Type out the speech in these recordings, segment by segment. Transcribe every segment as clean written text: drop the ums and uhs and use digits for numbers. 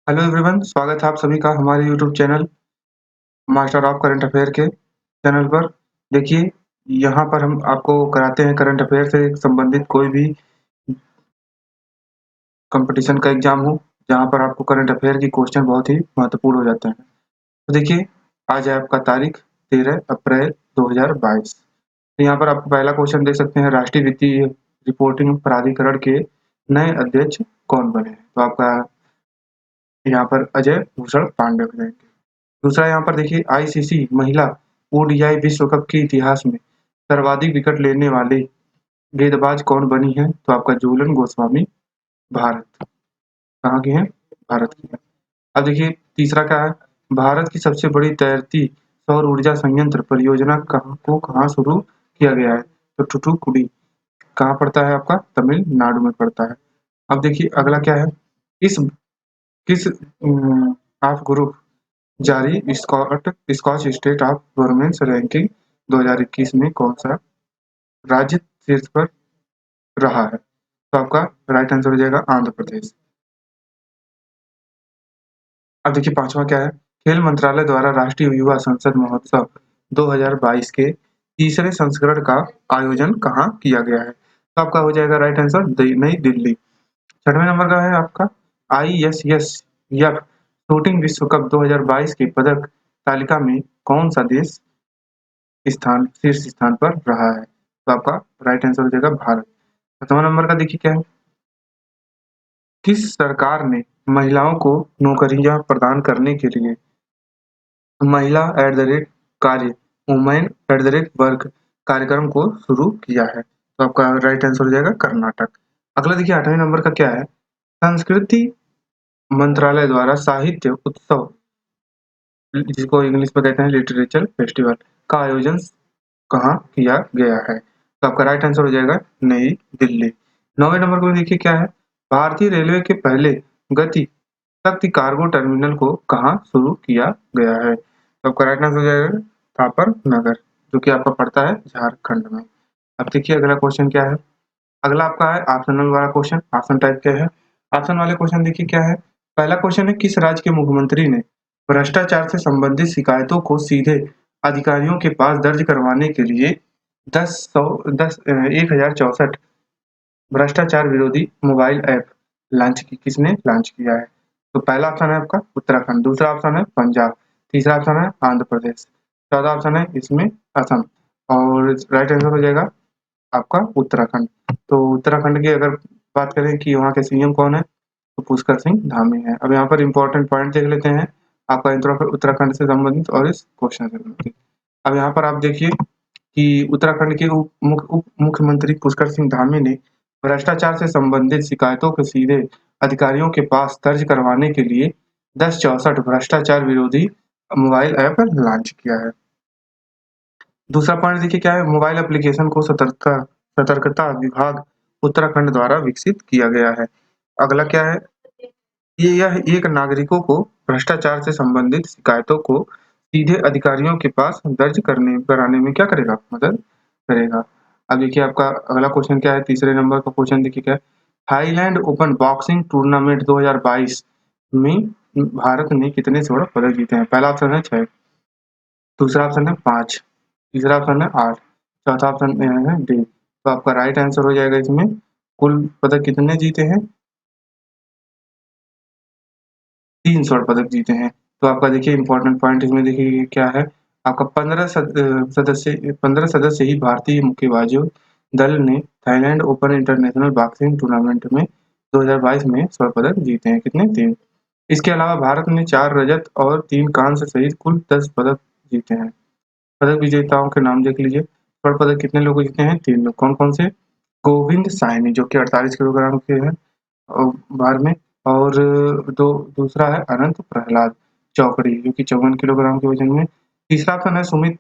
Hello everyone, स्वागत है आप सभी का हमारे YouTube channel master of current affair के चैनल पर। देखिए, यहाँ पर हम आपको कराते हैं करंट अफेयर से संबंधित कोई भी कंपटीशन का एग्जाम हो, जहाँ पर आपको करंट अफेयर की क्वेश्चन बहुत ही महत्वपूर्ण हो जाते हैं। तो देखिए, आज है आपका तारीख 13 अप्रैल 2022। तो यहाँ पर आप पहला क्वेश्चन देख सकते हैं, राष्ट्रीय वित्तीय रिपोर्टिंग प्राधिकरण के नए अध्यक्ष कौन बने? तो आपका यहाँ पर अजय भूषण पांडे हो जाएंगे। दूसरा यहाँ पर देखिए, आईसीसी महिला ओडीआई विश्व कप के इतिहास में सर्वाधिक विकेट लेने वाली गेंदबाज कौन बनी है? तो आपका झूलन गोस्वामी, भारत। कहाँ की है? भारत की है। अब देखिए तीसरा क्या है, भारत की सबसे बड़ी तैरती सौर ऊर्जा संयंत्र परियोजना कहाँ शुरू किया गया है? तो टुटुकुडी कहाँ पड़ता है? आपका तमिलनाडु में पड़ता है। अब देखिए अगला क्या है, इस किस ऑफ ग्रुप जारी Skoch state of government ranking 2021 में कौन सा राज्य शीर्ष पर रहा है? तो आपका राइट आंसर हो जाएगा आंध्र प्रदेश। अब देखिए पांचवा क्या है, खेल मंत्रालय द्वारा राष्ट्रीय युवा संसद महोत्सव 2022 के तीसरे संस्करण का आयोजन कहाँ किया गया है? तो आपका हो जाएगा राइट आंसर नई दिल्ली। छठवें नंबर का है आपका, ISSF शूटिंग विश्व कप 2022 के पदक तालिका में कौन सा देश शीर्ष स्थान पर रहा है? तो आपका राइट आंसर हो जाएगा भारत। 7वां नंबर का देखिए क्या है, किस सरकार ने महिलाओं को नौकरियां प्रदान करने के लिए महिला कार्य वुमेन वर्क कार्यक्रम को शुरू किया है? तो आपका राइट आंसर हो जाएगा कर्नाटक। अगला देखिए 8वें नंबर का क्या है, संस्कृति मंत्रालय द्वारा साहित्य उत्सव, जिसको इंग्लिश में कहते हैं लिटरेचर फेस्टिवल, का आयोजन कहाँ किया गया है? तो आपका राइट आंसर हो जाएगा नई दिल्ली। 9वें नंबर पर देखिए क्या है, भारतीय रेलवे के पहले गति शक्ति कार्गो टर्मिनल को कहाँ शुरू किया गया है? तो आपका राइट आंसर हो जाएगा थापर नगर, जो कि आपका पड़ता है झारखंड में। अब देखिए अगला क्वेश्चन क्या है, अगला आपका है ऑप्शनल वाला क्वेश्चन। ऑप्शन टाइप क्या है, ऑप्शन वाले क्वेश्चन देखिए क्या है। पहला क्वेश्चन है, किस राज्य के मुख्यमंत्री ने भ्रष्टाचार से संबंधित शिकायतों को सीधे अधिकारियों के पास दर्ज करवाने के लिए 1064 भ्रष्टाचार विरोधी मोबाइल ऐप किसने लॉन्च किया है? तो पहला ऑप्शन है आपका उत्तराखंड, दूसरा ऑप्शन है पंजाब, तीसरा ऑप्शन है आंध्र प्रदेश, चौथा ऑप्शन है इसमें असम, और राइट आंसर हो जाएगा आपका उत्तराखंड। तो उत्तराखंड की अगर बात करें कि वहाँ के सीएम कौन है, तो पुष्कर सिंह धामी है। अब यहाँ पर इंपॉर्टेंट पॉइंट देख लेते हैं आपका उत्तराखंड से संबंधित और इस क्वेश्चन से संबंधित। अब यहाँ पर आप देखिए कि उत्तराखंड के उप मुख्यमंत्री पुष्कर सिंह धामी ने भ्रष्टाचार से संबंधित शिकायतों को सीधे अधिकारियों के पास दर्ज करवाने के लिए 1064 भ्रष्टाचार विरोधी मोबाइल ऐप लॉन्च किया है। दूसरा पॉइंट देखिए क्या है, मोबाइल एप्लीकेशन को सतर्कता विभाग उत्तराखंड द्वारा विकसित किया गया है। अगला क्या है, यह एक नागरिकों को भ्रष्टाचार से संबंधित शिकायतों को सीधे अधिकारियों के पास दर्ज कराने में क्या करेगा? मदद करेगा। अब देखिए आपका अगला क्वेश्चन क्या है, तीसरे नंबर का क्वेश्चन देखिए क्या है, थाईलैंड ओपन बॉक्सिंग टूर्नामेंट 2022 में भारत ने कितने स्वर्ण पदक जीते हैं? पहला ऑप्शन है 6, दूसरा ऑप्शन है 5, तीसरा ऑप्शन है 8, चौथा ऑप्शन है डी। तो आपका राइट आंसर हो जाएगा इसमें, कुल पदक कितने जीते हैं? 3 स्वर्ण पदक जीते हैं। तो आपका देखिए इंपॉर्टेंट पॉइंट इसमें देखिए क्या है, आपका 15 सदस्य ही भारतीय मुक्केबाजों दल ने Thailand open international boxing tournament में 2022 में स्वर्ण पदक जीते हैं। कितने? 3। इसके अलावा भारत ने 4 रजत और 3 कांस्य सहित कुल 10 पदक जीते हैं। पदक विजेताओं के नाम देख लीजिए। स्वर्ण पदक कितने लोग जीते हैं? 3 लोग। कौन-कौन से? गोविंद सायनी, जो कि 48 किलोग्राम के हैं भार में, और दूसरा है अनंत प्रहलाद चौकड़ी, जो कि 54 किलोग्राम के वजन में। तीसरा ऑप्शन है सुमित,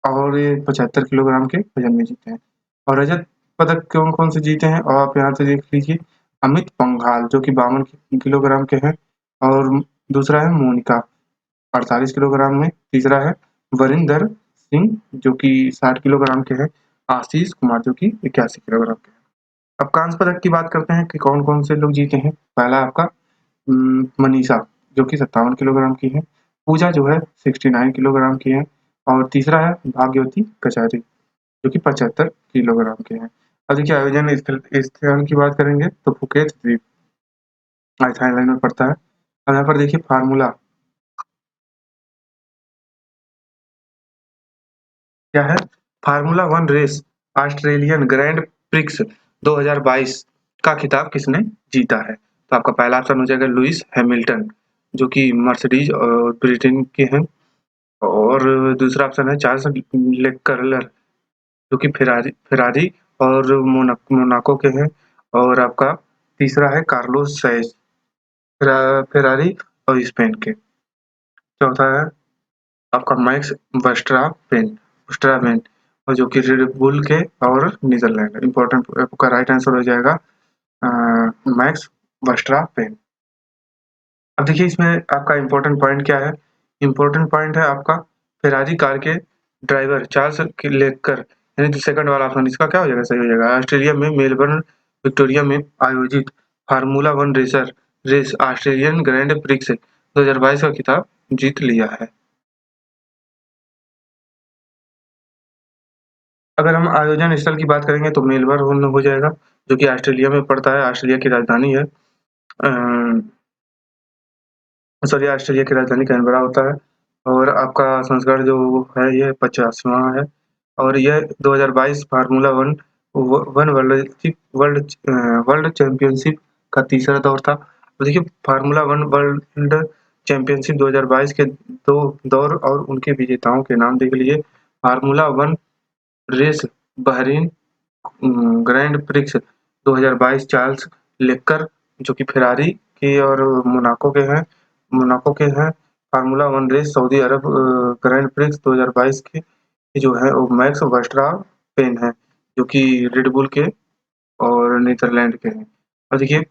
और ये 75 किलोग्राम के वजन में जीते हैं। और रजत पदक कौन-कौन से जीते हैं? और आप यहाँ से देख लीजिए, अमित पंघाल, जो कि 52 किलोग्राम के हैं, और दूसरा है मोनिका, 48 किलोग्राम में। तीसरा है वरिंदर सिंह, जो कि 60 किलोग्राम के हैं। आशीष कुमार, जो कि 81 किलोग्राम के हैं। अब कांस्य पदक की बात करते हैं कि कौन-कौन से लोग जीते हैं। पहला आपका मनीषा जो कि 57 किलोग्राम की है, पूजा जो है 69 किलोग्राम की है और तीसरा है भाग्यवती कचारी जो कि 75 किलोग्राम के हैं। अब देखिए आयोजन स्थल की बात करेंगे तो फुकेत द्वीप थाईलैंड में पड़ता है। अब यहाँ पर देखिए फार्मूला क्या है? Formula one race Australian Grand Prix 2022 का खिताब किसने जीता है? तो आपका पहला ऑप्शन हो जाएगा लुइस हैमिल्टन जो कि मर्सिडीज और ब्रिटेन के हैं और दूसरा ऑप्शन है चार्ल्स लेक्लर जो कि फेरारी फेरारी और मोनाको के हैं और आपका तीसरा है कार्लोस सैइज फेरारी और स्पेन के। चौथा है आपका मैक्स वर्स्टापेन और जो कि रेड बुल के और नीदरलैंड। इंपॉर्टेंट आपका राइट आंसर हो जाएगा मैक्स वर्स्टापेन। अब देखिए इसमें आपका इम्पोर्टेंट पॉइंट क्या है? इम्पोर्टेंट पॉइंट है आपका फेरारी कार के ड्राइवर चार्ल्स लेक्लर यानी जो सेकंड वाला ऑप्शन इसका क्या हो जाएगा? सही हो जाएगा। ऑस्ट्रेलिया में मेलबर्न विक्टोरिया में आयोजित formula one race Australian Grand Prix 2022 का खिताब जीत लिया है। अगर हम आयोजन स्थल की बात करेंगे तो मेलबर्न हो जाएगा जो कि ऑस्ट्रेलिया में पड़ता है, ऑस्ट्रेलिया की राजधानी है। सॉरी ऑस्ट्रेलिया की राजधानी कैनबरा होता है और आपका संस्करण जो है ये 50वां है और यह 2022 formula one one world world championship का तीसरा दौर था। तो देखिए फार्मूला वन वर्ल्ड चैंपियनशिप 2022 के दो दौर और उनके विजेताओं के नाम देख लीजिए। Formula one race Bahrain Grand Prix 2022 Charles Leclerc जो कि फेरारी के और मोनाको के हैं। Formula one race Saudi Arab Grand Prix 2022 के जो है वो मैक्स वर्स्टापेन है जो कि रेड बुल के और नीदरलैंड के हैं। और देखिए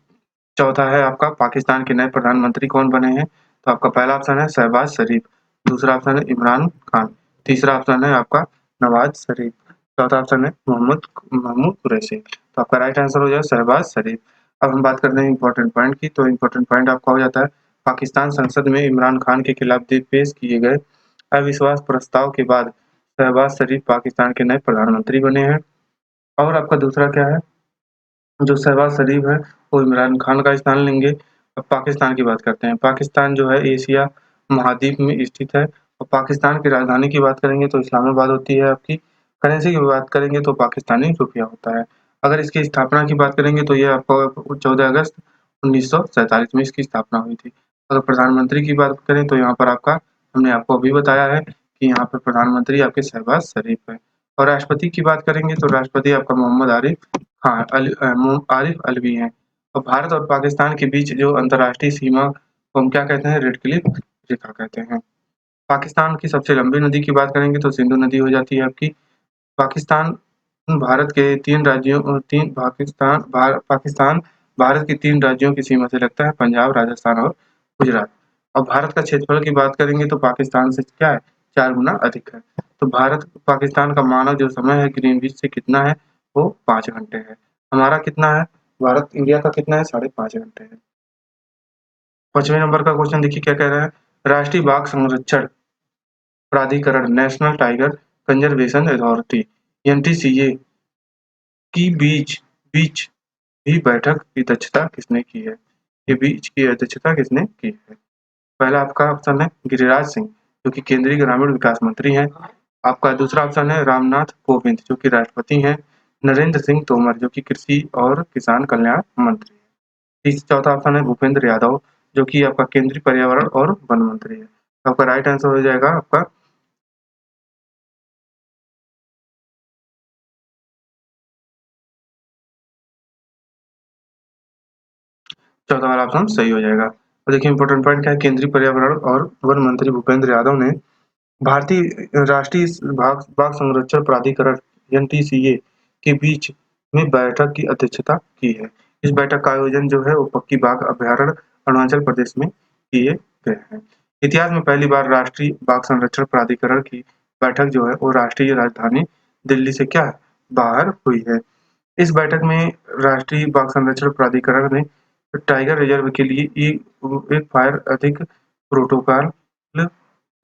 चौथा है आपका पाकिस्तान के नए प्रधानमंत्री कौन बने हैं? तो आपका पहला ऑप्शन है शहबाज शरीफ, दूसरा ऑप्शन है इमरान खान, तीसरा ऑप्शन है आपका नवाज शरीफ, चौथा ऑप्शन है महमूद कुरैशी। तो आपका राइट आंसर हो जाएगा शहबाज शरीफ। अब हम बात करते हैं इंपॉर्टेंट पॉइंट की, तो इंपॉर्टेंट पॉइंट आपका हो जाता है पाकिस्तान संसद में इमरान खान के खिलाफ पेश किए गए अविश्वास प्रस्ताव के बाद शहबाज शरीफ पाकिस्तान के नए प्रधानमंत्री बने हैं। और आपका दूसरा क्या है? जो शहबाज शरीफ हैं, वो इमरान खान का स्थान लेंगे। अब पाकिस्तान की बात करते हैं। पाकिस्तान जो है एशिया महाद्वीप में स्थित है और पाकिस्तान की राजधानी की बात करेंगे तो इस्लामाबाद होती है आपकी। करेंसी की बात करेंगे तो पाकिस्तानी रुपया होता है। अगर इसकी स्थापना की बात करेंगे तो ये आपको 14 अगस्त 1947 में इसकी स्थापना हुई थी। अगर प्रधानमंत्री की बात करें तो यहाँ पर आपका हमने आपको अभी बताया है कि यहाँ पर प्रधानमंत्री आपके शहबाज शरीफ हैं। और राष्ट्रपति की बात करेंगे तो राष्ट्रपति आपका मोहम्मद हाँ, आरिफ अलवी हैं। और भारत और पाकिस्तान के बीच जो अंतर्राष्ट्रीय सीमा को हम क्या कहते हैं? रेड क्लिफ रेखा कहते हैं। पाकिस्तान की सबसे लंबी नदी की बात करेंगे तो सिंधु नदी हो जाती है आपकी। पाकिस्तान भारत के 3 राज्यों 3 पाकिस्तान भारत के 3 राज्यों की सीमा से लगता है, पंजाब, राजस्थान और गुजरात। और भारत का क्षेत्रफल की बात करेंगे तो पाकिस्तान से क्या है? 4 गुना अधिक है। तो भारत पाकिस्तान का मानव जो समय है ग्रीनविच से कितना है? वो 5 घंटे है। हमारा कितना है? भारत इंडिया का कितना है? 5.5 घंटे है। 5वें नंबर का क्वेश्चन देखिए क्या कह रहा है? राष्ट्रीय बाघ संरक्षण प्राधिकरण national tiger conservation authority NTCA की बीच भी बैठक की अध्यक्षता किसने की है? ये बीच की अध्यक्षता किसने की है? पहला आपका ऑप्शन है गिरिराज सिंह जो कि केंद्रीय ग्रामीण विकास मंत्री हैं। आपका दूसरा ऑप्शन है रामनाथ कोविंद जो कि राष्ट्रपति हैं। नरेंद्र सिंह तोमर जो कि कृषि और किसान कल्याण मंत्री हैं। चौथा ऑप्शन है भूपेंद्र यादव जो कि आपका केंद्रीय पर्यावरण और वन मंत्री है। तो आपका राइट आंसर हो जाएगा आपका चौथा वाला ऑप्शन सही हो जाएगा। तो देखिए इंपॉर्टेंट पॉइंट क्या है? केंद्रीय पर्यावरण और वन मंत्री भूपेंद्र यादव ने भारतीय राष्ट्रीय बाघ संरक्षण प्राधिकरण एनटीसीए के बीच में बैठक की अध्यक्षता की है। इस बैठक का आयोजन जो है वो पक्की बाघ अभयारण्य अरुणाचल प्रदेश में किए गए हैं। इतिहास में पहली बार राष्ट्रीय बाघ संरक्षण प्राधिकरण की बैठक जो है वो राष्ट्रीय राजधानी दिल्ली से क्या है? बाहर हुई है। इस बैठक में राष्ट्रीय बाघ संरक्षण प्राधिकरण ने टाइगर रिजर्व के लिए एक फायर अधिक प्रोटोकॉल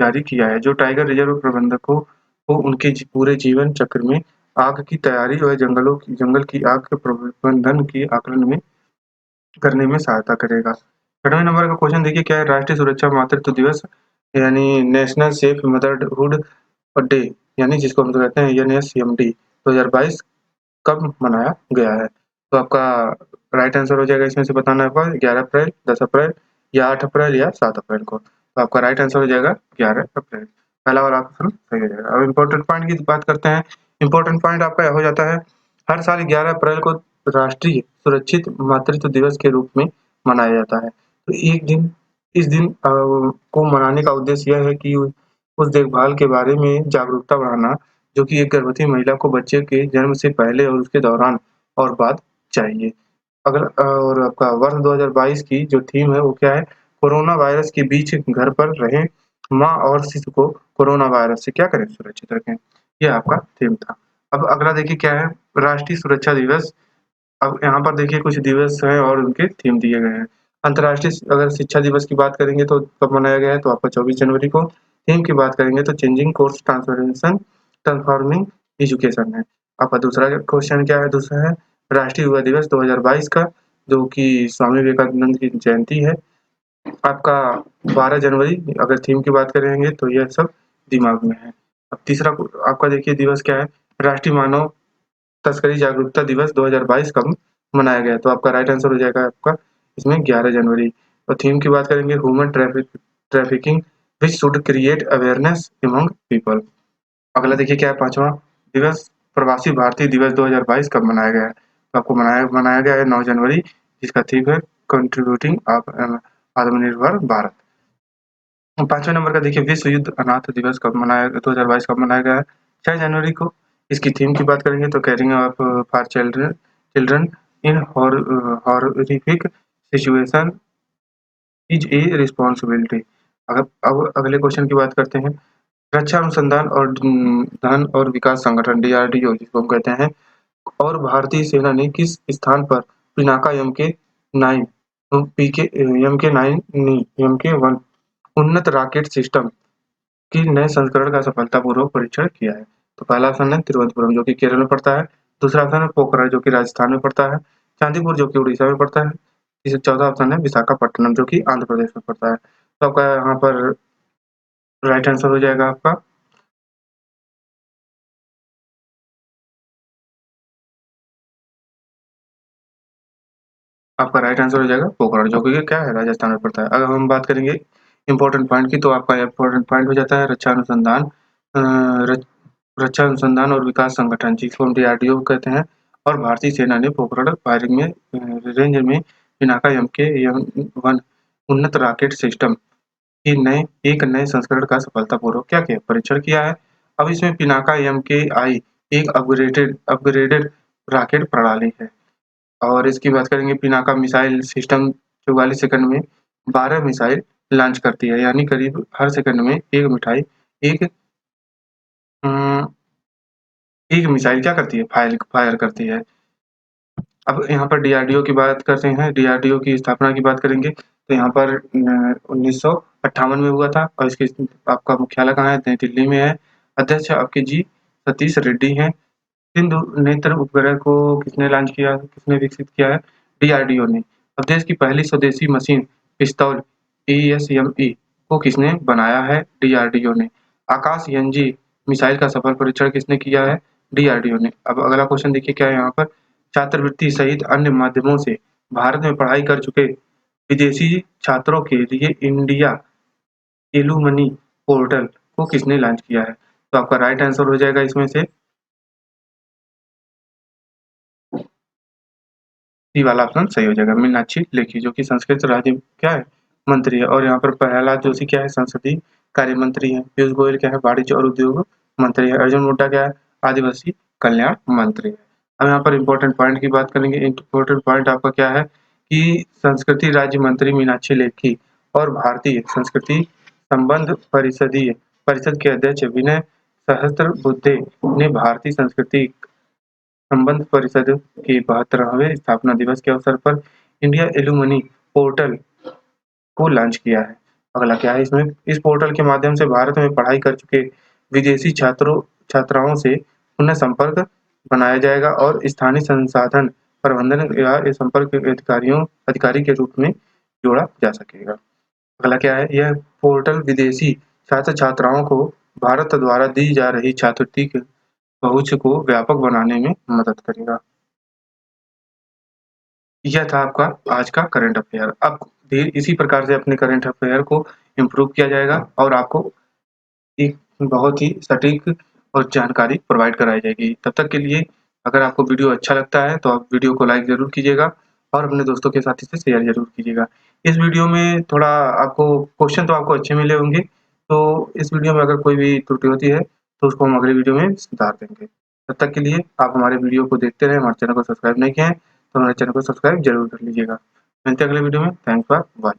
जारी किया है, जो टाइगर रिजर्व प्रबंधकों को उनके पूरे जीवन चक्र में आग की तैयारी और जंगल की आग के प्रबंधन के आकलन में करने में सहायता करेगा। 6वें नंबर का क्वेश्चन देखिए क्या है, राष्ट्रीय सुरक्षा मातृत्व दिवस यानी नेशनल सेफ मदरहुड डे यानी जिसको हम कहते हैं एनएसएमडी 2022 कब मनाया गया है? तो आपका राइट आंसर हो जाएगा इसमें से बताना है आपका 11 अप्रैल, 10 अप्रैल या 8 अप्रैल या 7 अप्रैल को। तो आपका राइट आंसर हो जाएगा 11 अप्रैल। पहला वाला ऑप्शन सही हो जाएगा। अब इम्पोर्टेंट पॉइंट की बात करते हैं। इम्पोर्टेंट पॉइंट आपका हो जाता है, हर साल 11 अप्रैल को राष्ट्रीय सुरक्षित मातृत्व दिवस के रूप में मनाया जाता है। तो इस दिन को मनाने का उद्देश्य यह है कि उस देखभाल के बारे में जागरूकता बढ़ाना, जो कि एक गर्भवती महिला को बच्चे के जन्म से पहले और उसके दौरान और बाद चाहिए। और आपका वर्ष 2022 की जो थीम है वो क्या है? कोरोना वायरस के बीच घर पर रहें, माँ और शिशु को कोरोना वायरस से क्या करें? सुरक्षित रखें। ये आपका थीम था। अब अगला देखिए क्या है? राष्ट्रीय सुरक्षा दिवस। अब यहाँ पर देखिए कुछ दिवस हैं और उनके थीम दिए गए हैं। अंतर्राष्ट्रीय अगर शिक्षा दिवस की बात करेंगे तो कब मनाया गया है? तो आपका 24 जनवरी को। थीम की बात करेंगे तो चेंजिंग कोर्स ट्रांसफॉर्मिंग एजुकेशन है। आपका दूसरा क्वेश्चन क्या है? दूसरा है राष्ट्रीय युवा दिवस 2022 का, जो कि स्वामी विवेकानंद की जयंती है। आपका 12 जनवरी अगर थीम की बात करेंगे तो यह सब दिमाग में है। अब तीसरा आपका देखिए दिवस क्या है? राष्ट्रीय मानव तस्करी जागरूकता दिवस 2022 कब मनाया गया? तो आपका राइट आंसर हो जाएगा आपका इसमें 11 जनवरी। और थीम की बात करेंगे human trafficking which should create awareness among people. अगला देखिए क्या है? 5वां दिवस प्रवासी भारतीय दिवस 2022 कब मनाया गया है? तो आपको मनाया गया है 9 जनवरी, जिसका थीम है कंट्रीब्यूटिंग आत्मनिर्भर भारत। 5वें नंबर का देखिए विश्व युद्ध अनाथ दिवस कब मनाया 2022 कब मनाया गया है? 6 जनवरी को। इसकी थीम की बात करेंगे तो caring for children children in horrific situation is a responsibility. अब अगले क्वेश्चन की बात करते हैं। रक्षा अनुसंधान और धन और विकास संगठन डीआरडीओ जिसको हम कहते हैं, और भारतीय सेना ने किस स्थान पर पिनाका एमके 9 पीके एमके 1 उन्नत रॉकेट सिस्टम की नए संस्करण का सफलतापूर्वक परीक्षण किया है? तो पहला ऑप्शन है तिरुवनंतपुरम जो कि केरल में पड़ता है। दूसरा ऑप्शन है पोखरण जो कि राजस्थान में पड़ता है। चांदीपुर जो कि उड़ीसा में पड़ता है। चौथा ऑप्शन है विशाखापट्टनम जो कि आंध्र प्रदेश में पड़ता है। तो आपका यहाँ पर राइट आंसर हो जाएगा आपका राइट आंसर हो जाएगा पोखरण जो कि क्या है राजस्थान में पड़ता है। अगर हम बात करेंगे इंपॉर्टेंट पॉइंट की तो आपका इंपॉर्टेंट पॉइंट हो जाता है रक्षा अनुसंधान और विकास संगठन जिसको हम डीआरडीओ कहते हैं, और भारतीय सेना ने पोखरण फायरिंग में रेंज में पिनाका एमके 1 उन्नत रॉकेट सिस्टम की नए संस्करण का सफलतापूर्वक क्या किया? परीक्षण किया है। अब इसमें पिनाका एमके-आई एक अपग्रेडेड रॉकेट प्रणाली है। और इसकी बात करेंगे पिनाका मिसाइल सिस्टम 44 सेकंड में 12 मिसाइल लॉन्च करती है, यानी करीब हर सेकंड में एक उम, एक मिसाइल क्या करती है? फायर करती है। अब यहाँ पर डीआरडीओ की बात करते हैं, डीआरडीओ की स्थापना की बात करेंगे, तो यहाँ पर 1958 में हुआ था और इसकी आपका मुख्यालय कहाँ है? नई दिल्ली में है। अध्यक्ष आपके जी सतीश रेड्डी हैं। सिंधु नेत्र उपग्रह को किसने विकसित किया है? डीआरडीओ ने। अब देश की पहली स्वदेशी मशीन पिस्तौल एएसएमई को किसने बनाया है? डीआरडीओ ने। आकाश एनजी मिसाइल का सफल परीक्षण किसने किया है? डीआरडीओ ने। अब अगला क्वेश्चन देखिए क्या है यहाँ पर, छात्रवृत्ति सहित अन्य माध्यमों से भारत में पढ़ाई कर चुके विदेशी छात्रों के लिए इंडिया इलुमनी पोर्टल को किसने लॉन्च किया है? तो आपका राइट आंसर हो जाएगा इसमें से सी वाला ऑप्शन सही हो जाएगा। मीनाक्षी लेखी जो कि संस्कृत राज्य क्या है? मंत्री है। और यहाँ पर प्रहलाद जोशी क्या है? संसदीय कार्य मंत्री है। पीयूष गोयल क्या है? वाणिज्य और उद्योग मंत्री है। अर्जुन मुंडा क्या है? आदिवासी कल्याण मंत्री है। अब यहाँ पर इम्पोर्टेंट पॉइंट की बात करेंगे। इम्पोर्टेंट पॉइंट आपका क्या है कि संस्कृति राज्य मंत्री मीनाक्षी लेखी और भारतीय संस्कृति संबंध परिषद के अध्यक्ष विनय सहस्त्रबुद्धे ने भारतीय संस्कृति संबंध परिषद के 72वें स्थापना दिवस के अवसर पर इंडिया एलुमनी पोर्टल को लॉन्च किया है। अगला क्या है इसमें, इस पोर्टल के माध्यम से भारत में पढ़ाई कर चुके विदेशी छात्राओं से पुनः संपर्क बनाया जाएगा और स्थानीय संसाधन प्रबंधन या संपर्क अधिकारी के रूप में जोड़ा जा सकेगा। अगला क्या है, यह पोर्टल विदेशी छात्र-छात्राओं को भारत द्वारा दी जा रही छात्रवृत्ति की पहुँच को व्यापक बनाने में मदद करेगा। यह था आपका आज का करंट अफ़ेयर। अब इसी प्रकार से अपने करंट अफ़ेयर को इम्प्रूव किया जाएगा और आपको एक बहुत ही सटीक और जानकारी प्रोवाइड कराई जाएगी। तब तक के लिए अगर आपको वीडियो अच्छा लगता है तो आप वीडियो को लाइक ज़रूर कीजिएगा और अपने दोस्तों के साथ इसे शेयर ज़रूर कीजिएगा। इस वीडियो में थोड़ा आपको क्वेश्चन तो आपको अच्छे मिले होंगे, तो इस वीडियो में अगर कोई भी त्रुटि होती है तो उसको हम अगली वीडियो में सुधार देंगे। तब तक के लिए आप हमारे वीडियो को देखते रहें, हमारे चैनल को सब्सक्राइब नहीं किए हैं तो हमारे चैनल को सब्सक्राइब ज़रूर कर लीजिएगा। मिलते हैं अगले वीडियो में। Thanks for watching.